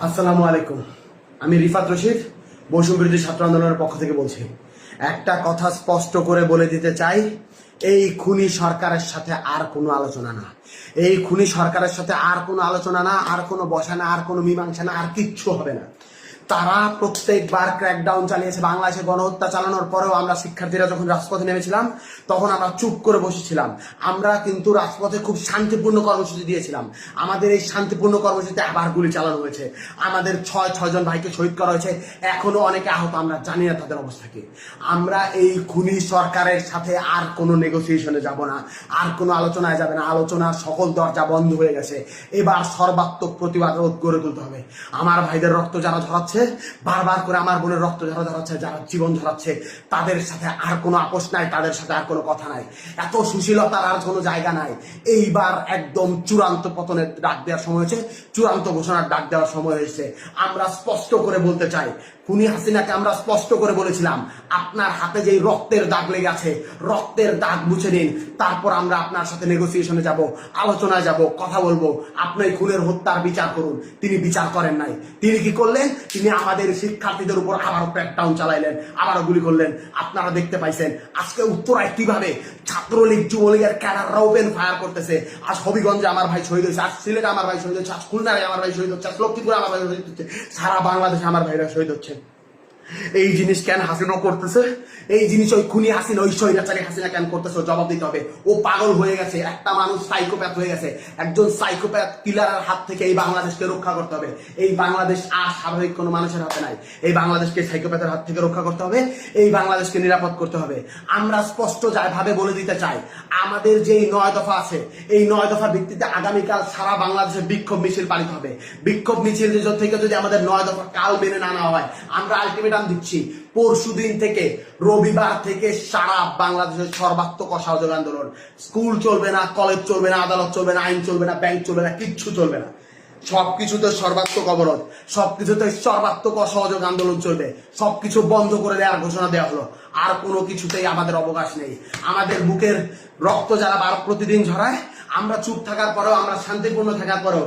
আসসালামু আলাইকুম। আমি রিফাত রশিদ, বৈষম্য বিরোধী ছাত্র আন্দোলনের পক্ষ থেকে বলছি। একটা কথা স্পষ্ট করে বলে দিতে চাই, এই খুনি সরকারের সাথে আর কোনো আলোচনা না। এই খুনি সরকারের সাথে আর কোনো আলোচনা না, আর কোনো বসা না, আর কোনো মীমাংসা না, আর কিচ্ছু হবে না। তারা প্রত্যেকবার ক্র্যাকডাউন চালিয়েছে। বাংলাদেশে গণহত্যা চালানোর পরেও আমরা শিক্ষার্থীরা যখন রাজপথে নেমেছিলাম তখন আমরা চুপ করে বসেছিলাম। আমরা কিন্তু রাজপথে খুব শান্তিপূর্ণ কর্মসূচি দিয়েছিলাম। আমাদের এই শান্তিপূর্ণ কর্মসূচিতে আবার গুলি চালানো হয়েছে। আমাদের ছয়জন ভাইকে শহীদ করা হয়েছে। এখনো অনেকে আহত, আমরা জানি না তাদের অবস্থা কি। আমরা এই খুনি সরকারের সাথে আর কোনো নেগোসিয়েশনে যাব না, আর কোনো আলোচনায় যাবে না। আলোচনার সকল দরজা বন্ধ হয়ে গেছে। এবার সর্বাত্মক প্রতিবাদ গড়ে তুলতে হবে। আমার ভাইদের রক্ত যারা ঝরাচ্ছে, বারবার করে আমার বোনের রক্ত যারা ঝরাচ্ছে, যারা জীবন ঝরাচ্ছে, তাদের সাথে আর কোনো আপোষ নাই, তাদের সাথে আর কোনো কথা নাই। এত সুশীলতার আর কোনো জায়গা নাই। এইবার একদম চূড়ান্ত পতনের ডাক দেওয়ার সময় হয়েছে, চূড়ান্ত ঘোষণার ডাক দেওয়ার সময় হয়েছে। আমরা স্পষ্ট করে বলতে চাই, খুনি হাসিনাকে আমরা স্পষ্ট করে বলেছিলাম, আপনার হাতে যেই রক্তের দাগ লেগে আছে, রক্তের দাগ মুছে নিন, তারপর আমরা আপনার সাথে নেগোসিয়েশনে যাব, আলোচনায় যাব, কথা বলবো। আপনি খুনের হত্যার বিচার করুন। তিনি বিচার করেন নাই। তিনি কি করলেন? তিনি আমাদের শিক্ষার্থীদের উপর আবারও ক্র্যাকডাউন চালাইলেন, আবারও গুলি করলেন। আপনারা দেখতে পাইছেন আজকে উত্তরায় কিভাবে ছাত্রলীগ যুবলীগের ক্যাডাররা ওপেন ফায়ার করতেছে। আজ হবিগঞ্জে আমার ভাই শহীদ হয়েছে, আজ সিলেটে আমার ভাই শহীদ হচ্ছে, আজ খুলনায় আমার ভাই শহীদ হচ্ছে, আজ লক্ষ্মীপুরে আমার ভাই শহীদ হচ্ছে, সারা বাংলাদেশে আমার ভাইরা শহীদ হচ্ছে। এই জিনিস কেন হাসিনা করতেছে? এই জিনিস ওই খুনি হাসিনা, ওই স্বৈরাচারী হাসিনা কেন করতেছে? জবাব দিতে হবে। ও পাগল হয়ে গেছে, একটা মানুষ সাইকোপ্যাথ হয়ে গেছে। একজন সাইকোপ্যাথ কিলারের হাত থেকে এই বাংলাদেশকে রক্ষা করতে হবে। এই বাংলাদেশ আর স্বাভাবিক কোনো মানুষের হাতে নাই। এই বাংলাদেশকে সাইকোপ্যাথের হাত থেকে রক্ষা করতে হবে। এই বাংলাদেশকে নিরাপদ করতে হবে। আমরা স্পষ্ট ভাবে বলে দিতে চাই, আমাদের যেই 9 দফা আছে, এই 9 দফার ভিত্তিতে আগামীকাল সারা বাংলাদেশে বিক্ষোভ মিছিল পালিত হবে। বিক্ষোভ মিছিল থেকে যদি আমাদের 9 দফা কাল মেনে না নেওয়া হয়, আমরা আলটিমেটাম দিচ্ছি, পরশুদিন থেকে, রবিবার থেকে সারা বাংলাদেশের সর্বাত্মক অসহযোগ আন্দোলন। স্কুল চলবে না, কলেজ চলবে না, আদালত চলবে না, আইন চলবে না, ব্যাংক চলবে না, কিচ্ছু চলবে না। সবকিছুতে সর্বাত্মক অবরোধ, সবকিছুতে সর্বাত্মক অসহযোগ আন্দোলন চলবে। সবকিছু বন্ধ করে দেওয়ার ঘোষণা দেওয়া হলো। আর কোনো কিছুতেই আমাদের অবকাশ নেই। আমাদের বুকের রক্ত যারা প্রতিদিন ঝরায়, আমরা চুপ থাকার পরেও, আমরা শান্তিপূর্ণ থাকার পরেও